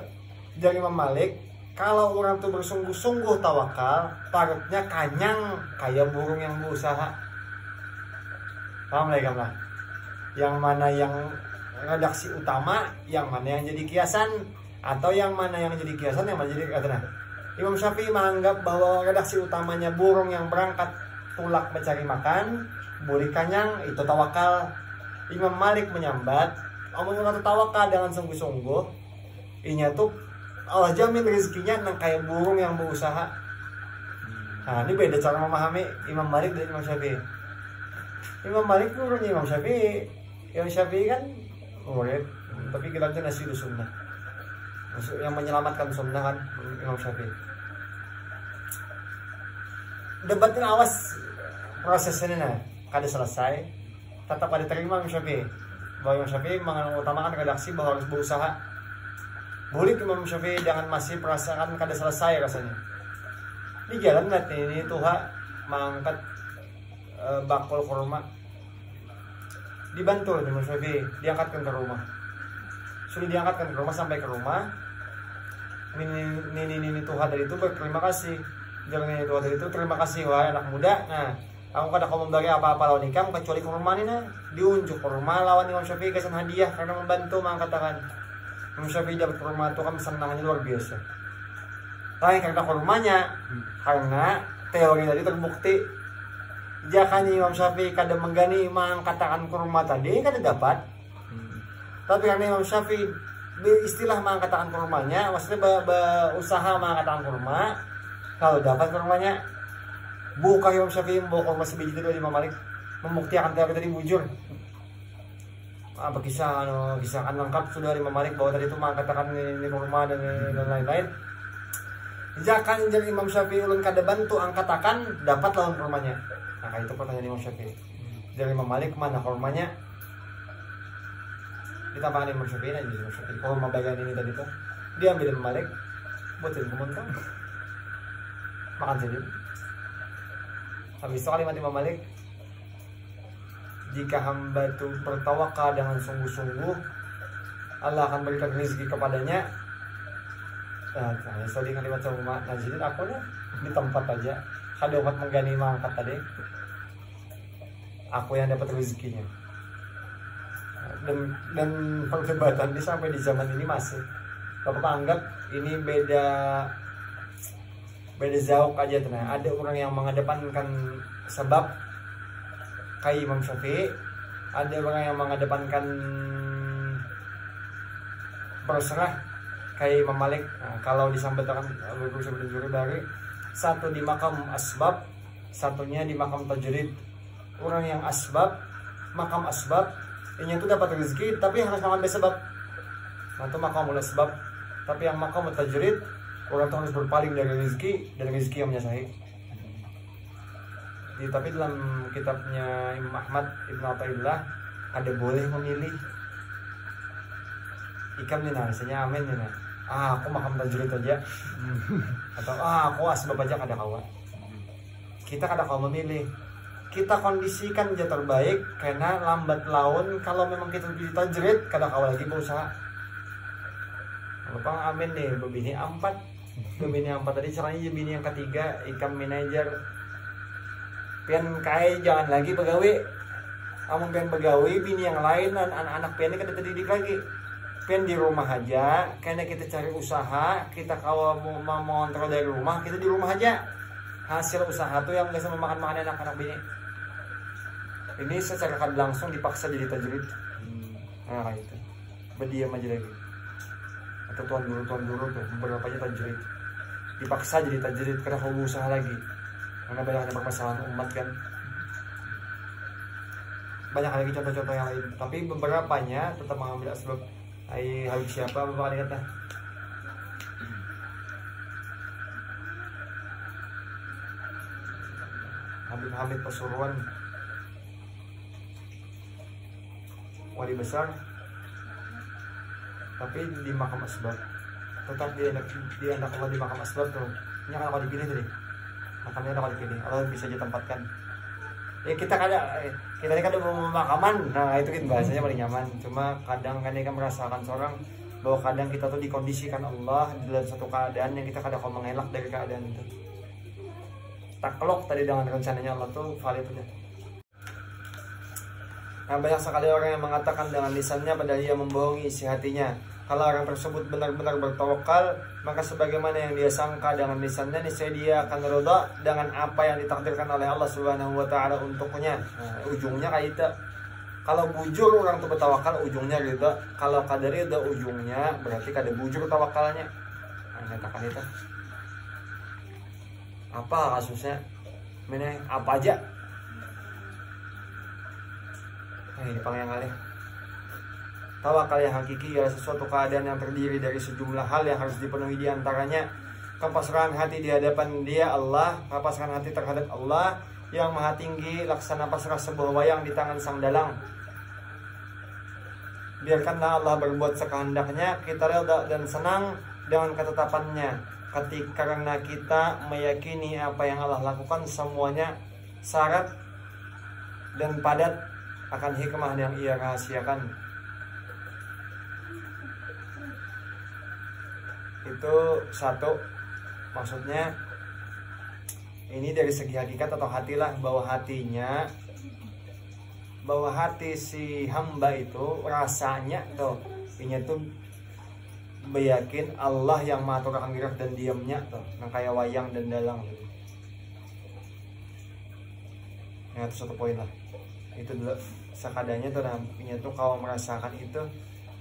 Jadi Imam Malik, kalau orang tuh bersungguh-sungguh tawakal, parutnya kanyang kayak burung yang berusaha. Paham lah? Yang mana yang redaksi utama, yang mana yang jadi kiasan, atau yang mana yang jadi kiasan, yang mana jadi kiasan. Imam Syafi'i menganggap bahwa redaksi utamanya burung yang berangkat tulak mencari makan, buri kanyang, itu tawakal. Imam Malik menyambat, omong tawakal dengan sungguh-sungguh, inya tuh Allah jamin rezekinya nang kayak burung yang berusaha. Nah ini beda cara memahami Imam Malik dan Imam Syafi'i. Imam Malik turunnya Imam Syafi'i. Imam Syafi'i kan murid, tapi gelarnya nasidu sunnah, maksud yang menyelamatkan sunnah kan Imam Syafi'i. Debatnya awas prosesnya nah, kada selesai, tetap ada terima Imam Syafi'i. Bahwa Imam Syafi'i mengutamakan redaksi bahwa harus berusaha. Boleh Imam Syafi'i jangan masih perasaan kada selesai rasanya. Di jalan nanti ini Tuhan mengangkat bakul kurma, dibantu Imam Syafi'i, diangkatkan ke rumah. Sudah diangkatkan ke rumah, sampai ke rumah, Nini Tuhan dari itu berterima kasih. Jangan Nini Tuhan dari itu, terima kasih wahai anak muda. Nah, aku kada kau memberi apa-apa lawan ikam kecuali kurma ini. Nah, diunjuk kurma lawan Imam Syafi'i kesan hadiah karena membantu mengangkatkan. Imam Syafi'i dapat kurma itu kan senangnya luar biasa. Tapi karena kurmanya, karena teori tadi terbukti. Jakanya Imam Syafi'i kada menggani mengangkatkan kurma tadi kada dapat. Tapi karena Imam Syafi'i istilah mengangkatkan kurmanya, maksudnya berusaha mengangkatkan kurma, kalau dapat kurmanya, buka Imam Syafi'i membawa kurma sebiji itu dari Imam Malik, membuktikan teori tadi bujur. Kisah lengkap sudah Imam Malik bahwa tadi itu mengangkatkan ini kurma dan lain-lain. Jakan jadi Imam Syafi'i ulun kada bantu angkatakan dapat lawan kurmanya. Nah itu pertanyaan Imam Syafi'i. dari Imam Malik mana hormanya ditambahkan Imam Syafi'i aja Imam Syafi'i horma bagian ini tadi tuh diambil Imam Malik buatin kemuntang makan saja. Habis itu kalimat Imam Malik, jika hamba itu bertawakal dengan sungguh-sungguh, Allah akan berikan rezeki kepadanya. Nah, tadi kalimat sama Najidin aku nih di tempat aja. Ada umat menggani mangkat tadi. Aku yang dapat rezekinya. Dan perdebatan ini sampai di zaman ini masih. Bapak anggap ini beda zauk aja tenang. Ada orang yang mengedepankan sebab kayak Imam Syafi'i, ada orang yang mengedepankan berserah kayak Imam Malik. Nah, kalau disampaikan dari satu di makam asbab, satunya di makam tajrid. Orang yang asbab, makam asbab, ini itu dapat rezeki tapi harus mengambil sebab. Nah, itu makam asbab. Tapi yang makam tajrid, orang itu harus berpaling dari rezeki dan rezeki yang menyasai. Tapi dalam kitabnya Imam Ahmad Ibn Athaillah ada boleh memilih. Ikam nih nasinya amin nih nah. Aku makam tajrid aja. Atau aku asbab aja kada kawa. Kita kada kawa memilih. Kita kondisikan aja terbaik karena lambat laun kalau memang kita di tajrid kada kawa lagi berusaha. Bapang amin nih bini empat. Bini empat tadi caranya bini yang ketiga ikam manajer. Pian kai jangan lagi pegawai. Amun pian pegawai bini yang lain dan anak-anak pian ini kada terdidik lagi. Pian di rumah aja, karena kita cari usaha, kita kalau mau ngontrol dari rumah, kita di rumah aja. Hasil usaha tuh yang bisa memakan anak-anak bini. Ini secara kan langsung dipaksa jadi tajrid. Nah kayak itu. Berdiam aja lagi. Atau tuan guru tuh beberapa aja tajrid. Dipaksa jadi tajrid karena mau usaha lagi. Karena banyak permasalahan umat kan. Banyak lagi contoh-contoh yang lain. Tapi beberapanya tetap mengambil asbab. Habib siapa bapak kata? Habib Pasuruan, wali besar, tapi di makam asbab. Tetap dia anak Allah di makam asbab tuh. Ini kan apa dipilih tadi? Makamnya apa dipilih? Allah bisa ditempatkan. Ya kita ini kan ada pemakaman, nah itu kan bahasanya paling nyaman. Cuma kadang kan kita merasakan seorang bahwa kadang kita tuh dikondisikan Allah dalam satu keadaan yang kita kadang mengelak dari keadaan itu. Takluk tadi dengan rencananya Allah tuh valid aja. Nah, banyak sekali orang yang mengatakan dengan lisannya padahal ia membohongi isi hatinya. Kalau orang tersebut benar-benar bertawakal, maka sebagaimana yang dia sangka dengan lisannya, niscaya dia akan ridha dengan apa yang ditakdirkan oleh Allah Subhanahu wa taala untuknya. Nah, ujungnya kayak itu. Kalau bujur orang itu bertawakal, ujungnya ridha. Kalau kada ridha ujungnya berarti kada bujur tawakalnya. Nah, nyatakan itu. Apa kasusnya? Mana apa aja? Ini paling yang kali. Tawakal yang hakiki ialah sesuatu keadaan yang terdiri dari sejumlah hal yang harus dipenuhi diantaranya kepasrahan hati di hadapan Dia Allah, kepasrahan hati terhadap Allah yang maha tinggi, laksana pasrah sebuah wayang di tangan sang dalang. Biarkanlah Allah berbuat sekehendaknya, kita rela dan senang dengan ketetapannya. Karena kita meyakini apa yang Allah lakukan semuanya syarat dan padat akan hikmah yang Ia rahasiakan. Itu satu, maksudnya ini dari segi hakikat atau hatilah, bahwa hati si hamba itu rasanya tuh ini tuh meyakin Allah yang maha turang gerak dan diamnya tuh, yang kayak wayang dan dalang gitu. Nah, itu satu poin lah. Itu dulu sekadanya tuh namanya tuh kalau merasakan itu,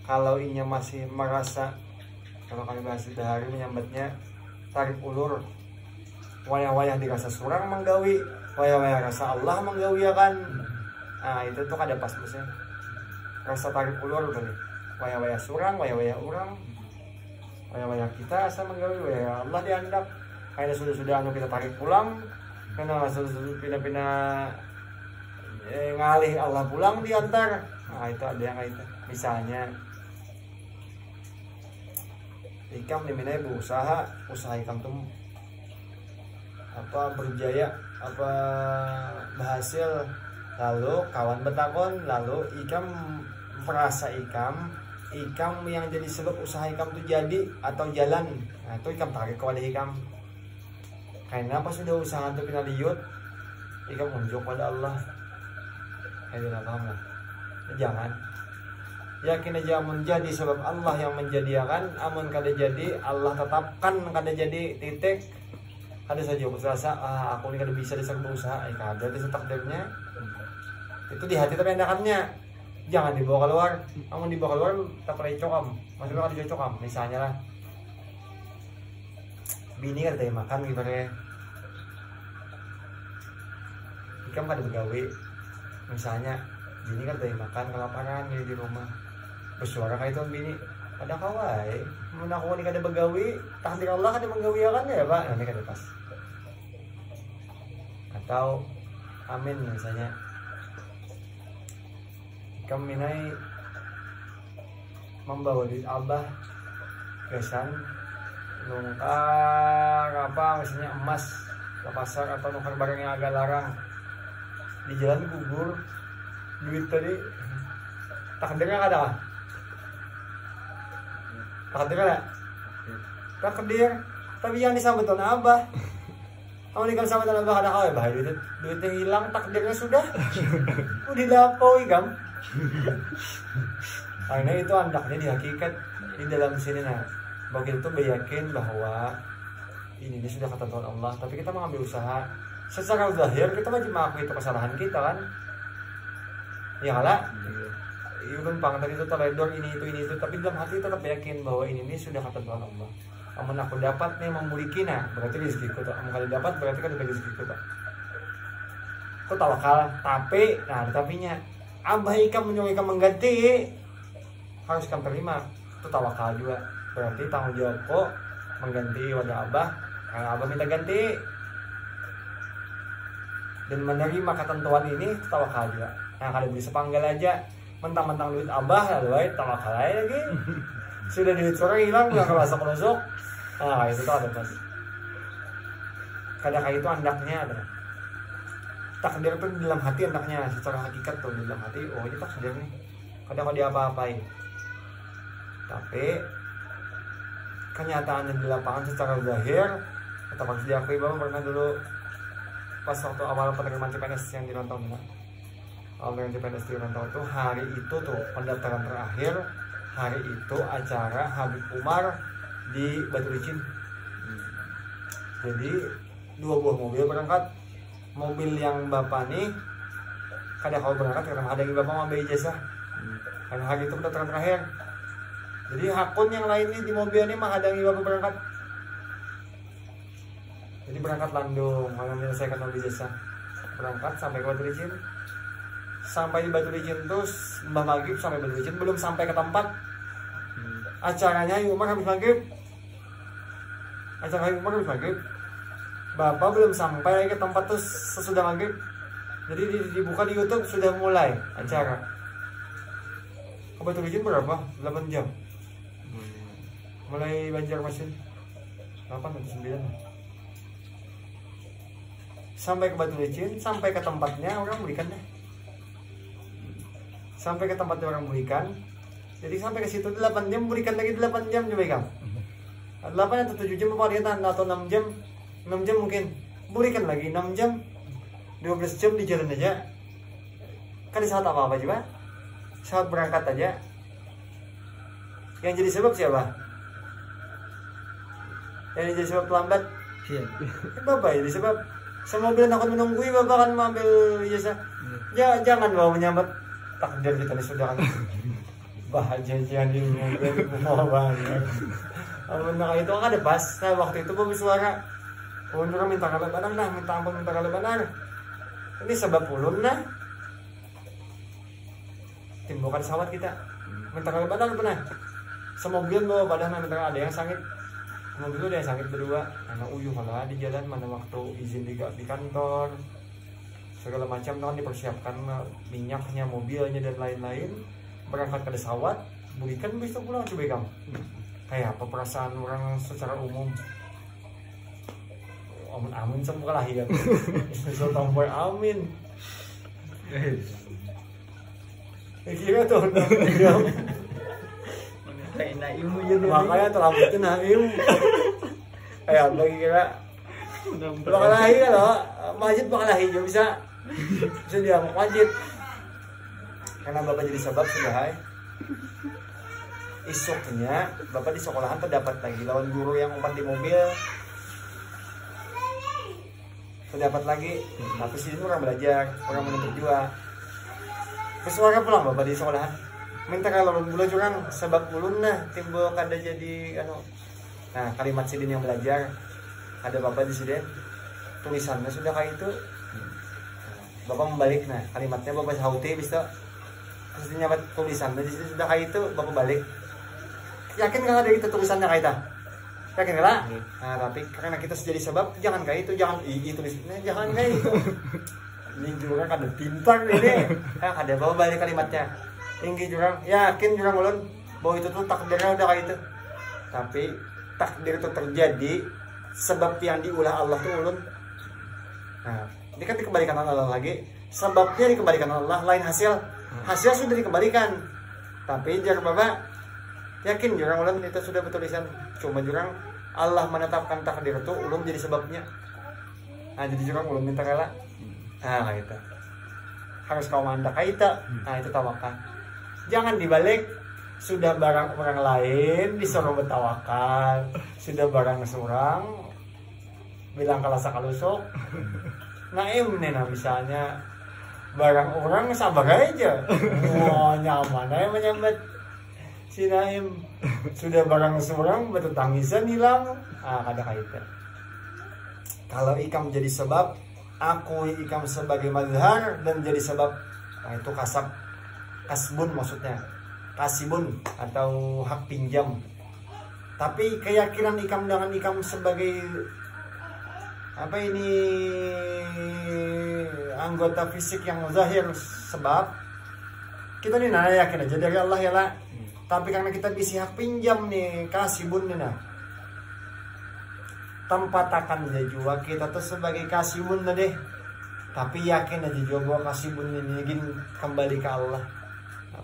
kalau inya masih merasa, kalau kami bahas hari menyambatnya tarik ulur, wayah-wayah dirasa surang menggawi, wayah-wayah rasa Allah menggawi ya kan. Nah itu tuh ada pas maksudnya rasa tarik ulur tuh nih, wayah-wayah surang, wayah-wayah orang, wayah-wayah kita asa menggawi, wayah Allah diandak. Kayaknya sudah anu kita tarik pulang, karena sudah pindah-pindah ngalih Allah pulang diantar. Nah itu ada yang kayak itu. Misalnya ikam diminai berusaha, usaha ikam tuh apa berjaya, apa berhasil, lalu kawan betakon, lalu ikam merasa ikam yang jadi sebab usaha ikam tuh jadi atau jalan. Nah itu ikam tarik kepada ikam. Karena apa sudah usaha itu kena liut, ikam unjuk pada Allah. Kayak paham lah. Jangan yakin aja menjadi sebab Allah yang menjadikan, amun kada jadi Allah tetapkan kada jadi titik. Ada saja usaha, aku ini kada bisa diserbu usaha, kada ada takdirnya. Itu di hati terpendekatannya. Jangan dibawa keluar. Amun dibawa keluar tak pernah cokam. Maksudnya kada cokam. Misalnya lah, bini kada makan gimana? Ikam kada begawe. Misalnya bini kada makan kelaparan di rumah. Bersuara kayak itu bini, ada kawai, mun aku ini kada begawi, takdir Allah kada menggawiakan ya pak, nanti kada pas. Atau amin misalnya, kami minai membawa duit abah, kesan, nungkar apa misalnya emas ke pasar atau nungkar barang yang agak larang, di jalan gugur, duit tadi takdirnya kada kan? Takdir ada, takdir. Tapi yang disambut oleh abah, kamu nikah sama oleh abah ada kau ya bah, duit yang hilang takdirnya sudah, udah dapau ikam. Karena itu andaknya di hakikat di dalam sini nah, begitu yakin bahwa ini sudah ketentuan Allah. Tapi kita mengambil usaha, secara zahir kita wajib mengakui itu kesalahan kita kan, ya kalah. Numpang tadi itu teledor ini itu, tapi dalam hati tetap yakin bahwa ini sudah ketentuan Allah. Amun aku dapat nih memiliki, nah berarti rezekiku tuh. Amun kali dapat berarti kan udah rezekiku tuh. Aku tawakal, tapi nah ada tapinya. Abah ikam menyuruh ikam mengganti, harus ikam terima. Itu tawakal juga. Berarti tanggung jawab kok mengganti wadah abah, karena abah minta ganti. Dan menerima ketentuan ini itu tawakal juga. Nah kalau bisa panggal aja. Mentang-mentang duit abah lalu tawakal aja lagi. Sudah duit seorang hilang nggak kerasa menusuk. Nah itu tuh ada pas. Kadang itu andaknya ada. Takdir itu di dalam hati andaknya secara hakikat tuh di dalam hati. Oh ini takdir nih. Kadang kalau dia apa-apain. Tapi kenyataannya di lapangan secara zahir tetap harus diakui bahwa pernah dulu pas waktu awal penerimaan CPNS yang ditonton. Awal yang CPNS ditonton itu hari itu tuh pendaftaran terakhir, hari itu acara Habib Umar di Batu Licin. Jadi 2 buah mobil berangkat. Mobil yang bapak nih kada kau berangkat karena ada yang bapak mau ambil ijazah. Karena hari itu pendaftaran terakhir. Jadi hakun yang lain nih di mobil ini menghadangi bapak berangkat. Jadi berangkat Landung, mau menyelesaikan ambil ijazah. Berangkat sampai ke Batu Licin. Sampai di Batu Licin terus Mbah Maghrib sampai Batu Licin belum sampai ke tempat. Acaranya Umar habis maghrib. Acara Umar habis maghrib. Bapak belum sampai ke tempat tuh sesudah maghrib. Jadi dibuka di YouTube sudah mulai acara. Ke Batu Licin berapa? 8 jam. Mulai Banjarmasin 8 atau 9. Sampai ke Batu Licin, sampai ke tempatnya orang belikan deh. Sampai ke tempatnya orang belikan. Jadi sampai ke situ 8 jam, berikan lagi 8 jam coba ikan. 8 atau 7 jam apa dia tahan atau 6 jam. 6 jam mungkin. Berikan lagi 6 jam. 12 jam di jalan aja. Kan di saat apa-apa juga. Saat berangkat aja. Yang jadi sebab siapa? Yang jadi sebab terlambat. Iya. Bapak jadi sebab. Semua mobil takut menunggui bapak kan mengambil ijazah. Jangan bawa menyambat takdir kita ini sudah kan. Bahagia di mobil mau banget. Benar itu kan ada pas. Nah waktu itu gue bersuara. Untuk minta kalau benar nah, minta ampun minta kalau benar. Ini sebab ulun nah. Timbulkan sawat kita. Minta kalau benar benar. Semobil bawa badan minta ada yang sakit. Mobil itu ada yang sakit berdua. Anak uyuh malah di jalan mana waktu izin di kantor. segala macam kan dipersiapkan, minyaknya, mobilnya dan lain-lain, berangkat ke pesawat, berikan besok pulang coba kamu. Kayak apa perasaan orang secara umum? Amin amin semua lah ya. So tambah amin. Kira tuh makanya terlambat nah ilmu. Kayak bagi kira bakal lahir loh, masjid bakal lahir juga bisa dia masjid karena bapak jadi sebab sudah hai. Esoknya bapak di sekolahan terdapat lagi lawan guru yang umpan di mobil, terdapat lagi. Tapi sini orang belajar, orang menuntut juga. Terus orang pulang bapak di sekolahan minta kalau bulan curang sebab ulun nah timbul kada jadi anu. Nah kalimat sidin yang belajar ada bapak di sini tulisannya sudah kayak itu. Bapak membalik nah kalimatnya bapak sauti bisa terus nyabat tulisannya di sini sudah kayak itu bapak balik. Yakin kalau ada itu tulisannya kayak itu? Yakin nggak? Nah tapi karena kita sudah jadi sebab jangan kayak itu, jangan tulisannya jangan kayak itu. Ini juga kan ada pintar ini. Ada bapak balik kalimatnya. Ini juga yakin juga ulun bahwa itu tuh takdirnya udah kayak itu. Tapi takdir itu terjadi sebab yang diulah Allah tuh ulun. Nah, ini kan dikembalikan Allah lagi. Sebabnya dikembalikan Allah, lain hasil. Hasil sudah dikembalikan. Tapi jangan bapak yakin jurang ulun itu sudah bertulisan. Cuma jurang Allah menetapkan takdir itu ulun jadi sebabnya. Nah, jadi jurang ulun minta rela. Nah, kayak itu. Harus kau mandak kayak itu. Nah, itu tawakal. Jangan dibalik. Sudah barang orang lain disuruh bertawakal, sudah barang seorang bilang kalah sakalusuk. Naim nih nah misalnya barang orang sabar aja, oh nyaman aja menyambut si Naim. Sudah barang seorang bertangisan hilang, kada kaitan. Kalau ikam jadi sebab, aku ikam sebagai mazhar dan jadi sebab, nah itu kasbun maksudnya. Kasibun atau hak pinjam. Tapi keyakinan ikam dengan ikam sebagai apa ini anggota fisik yang zahir sebab kita nih nah yakin aja dari Allah ya lah. Tapi karena kita bisa hak pinjam nih kasibun nih nah. Tempatakan aja juga kita tuh sebagai kasibun nah deh. Tapi yakin aja juga bahwa kasibun ini ingin kembali ke Allah.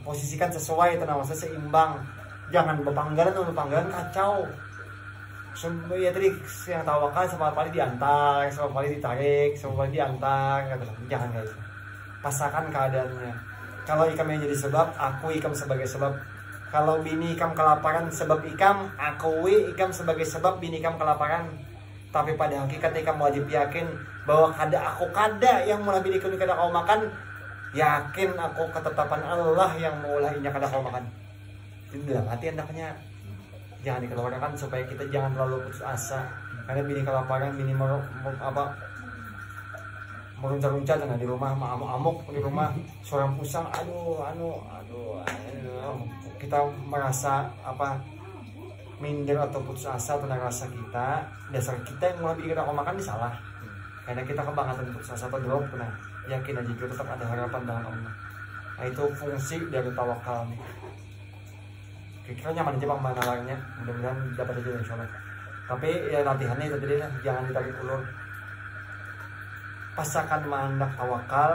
Posisikan sesuai tenang seimbang, jangan berpanggalan kacau. Ya tadi yang tawakal sama kali diantar, sama kali ditarik, sama kali diantar, jangan kayak gitu. Pasakan keadaannya. Kalau ikam yang jadi sebab, aku ikam sebagai sebab. Kalau bini ikam kelaparan sebab ikam, akui ikam sebagai sebab bini ikam kelaparan. Tapi pada hakikat ikam wajib yakin bahwa kada yang mulai bini ikam kada kau makan. Yakin aku ketetapan Allah yang mengulahnya kada kau makan. Itu dalam hati hendaknya jangan dikeluarkan supaya kita jangan terlalu putus asa. Karena bini kelaparan, bini meruncah-runcah di rumah, amuk di rumah, seorang pusang, aduh, kita merasa minder atau putus asa tentang rasa kita. Dasar kita yang mulai bini kada kau makan ini salah. Karena kita kebangetan putus asa atau drop kena. Yakin aja juga tetap ada harapan dengan Allah. Nah itu fungsi dari tawakal nih. Kira-kira nyaman aja bang nalarnya, mudah-mudahan dapat aja insyaallah. Tapi ya latihannya itu tadi jangan ditarik ulur. Pasakan mandak tawakal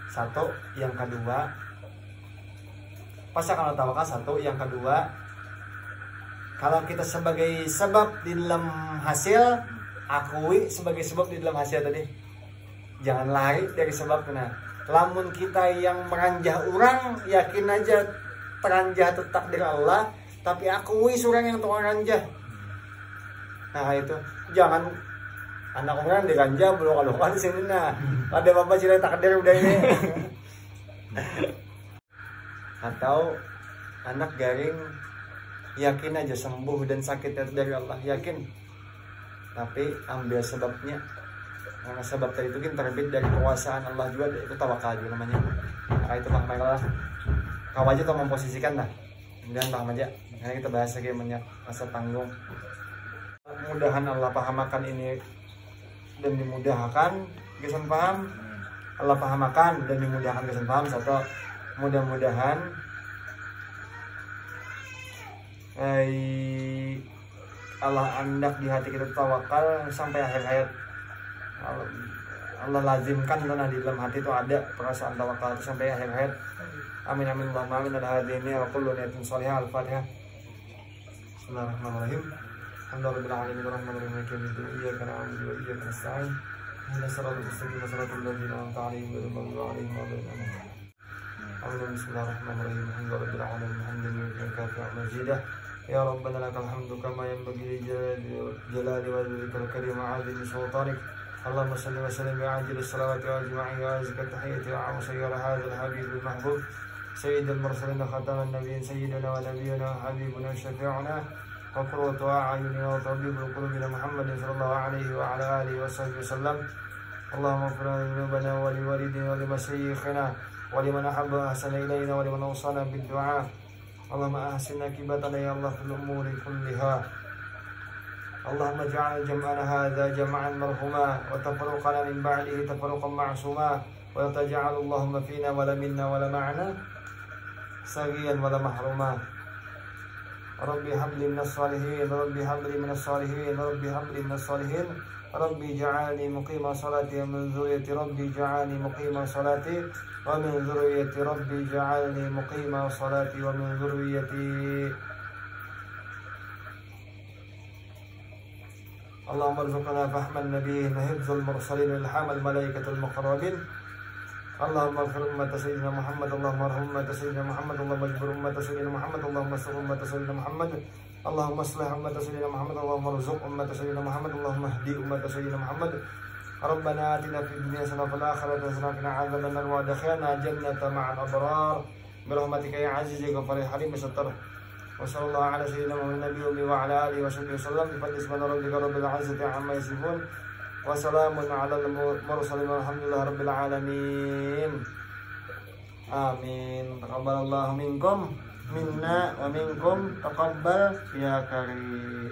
satu, yang kedua pasakan tawakal satu, yang kedua kalau kita sebagai sebab di dalam hasil, akui sebagai sebab di dalam hasil tadi. Jangan lari dari sebab kena. Lamun kita yang meranjah orang, yakin aja teranjah itu takdir Allah, tapi akui surang yang tukang ranjah. Nah itu jangan anak orang diranjah belum kalau kan sini nah. Ada bapak cerita takdir udah ini. Atau anak garing yakin aja sembuh dan sakitnya itu dari Allah, yakin. Tapi ambil sebabnya. Karena sebab tadi itu kan terbit dari kekuasaan Allah juga, itu tawakal juga namanya. Nah itu Pak Michael kau aja tuh memposisikan lah. Kemudian paham aja. Karena kita bahas lagi banyak rasa tanggung. Mudahan Allah pahamakan ini dan dimudahkan. Gesan paham. Allah pahamakan dan dimudahkan kesan paham. Satu, mudah-mudahan Allah andak di hati kita tawakal sampai akhir hayat. Allah lazimkan karena di dalam hati itu ada perasaan tawakal itu sampai akhir hayat. Amin amin Allahumma amin. Al-hadini wa kullu niyatin salihah. Al-Fatihah. Bismillahirrahmanirrahim. Alhamdulillahirabbil alamin arrahmanirrahim maliki yaumiddin iyyaka na'budu wa iyyaka nasta'in ihdinas siratal mustaqim siratal ladzina an'amta 'alaihim ghairil maghdubi 'alaihim waladdallin. Amin. Bismillahirrahmanirrahim. Alhamdulillahirabbil alamin hamdan katsiran majidah. Ya Rabbana lakal hamdu kama yanbaghi li jalali wajhikal karim wa 'azimi sultanik. Allahumma salli wa sallim ala ajli salawati wa ajma'i wa azka tahiyyati wa sayyara hadzal habibul mahbub sayyidul mursalin khataman nabiyyin sayyidina wa nabiyyuna habibuna syafi'una wa qurratu a'yunina wa tabibul qulubina Muhammadin sallallahu alaihi wa ala alihi wa sahbihi wasallam. Allahumma ighfir lana dhunubana wa li walidina wa li masyayikhina wa liman ahabba ahsana ilayna wa liman awsana bid du'a. Allahumma ahsin akibatana ya Allah fil umuri kulliha. Allahumma ja'al jam'ana hadha jam'an marhuma wa tafarruqana min ba'dihi tafarruqan ma'suma wa la taj'al Allahumma fina wa la minna wa la ma'ana saghiyan wa la mahruma. Rabbi habli minas salihin, Rabbi habli minas salihin, Rabbi habli minas salihin. Rabbi ja'alni muqima salati wa min dzurriyyati Rabbi ja'alni muqima salati wa min dzurriyyati Rabbi ja'alni muqima salati wa min dzurriyyati. Allahumma arzuqna fahman nabiyyin wa hifdzal mursalin wa ilhamal malaikatul muqarrabin. Allahumma ighfir ummata sayyidina Muhammad, Allahumma arham ummata sayyidina Muhammad, Allahumma ajbur ummata sayyidina Muhammad, Allahumma astur ummata sayyidina Muhammad, Allahumma aslih ummata sayyidina Muhammad, Allahumma arzuq ummata sayyidina Muhammad, Allahumma hdi ummata sayyidina Muhammad. Rabbana atina fid dunya hasanah wa fil akhirati hasanah wa qina adzaban nar wa adkhilna jannata ma'al abrar bi rahmatika ya aziz ya ghafur halim sattar. Wa sallallahu ala sayyidina Muhammadin wa ala alihi wa sahbihi wasallam bi fadli subhana rabbika rabbil izzati amma yasifun wa salamun ala al mursalin walhamdulillahi rabbil alamin. Amin. Taqabbalallahu minkum minna wa minkum taqabbal ya karim.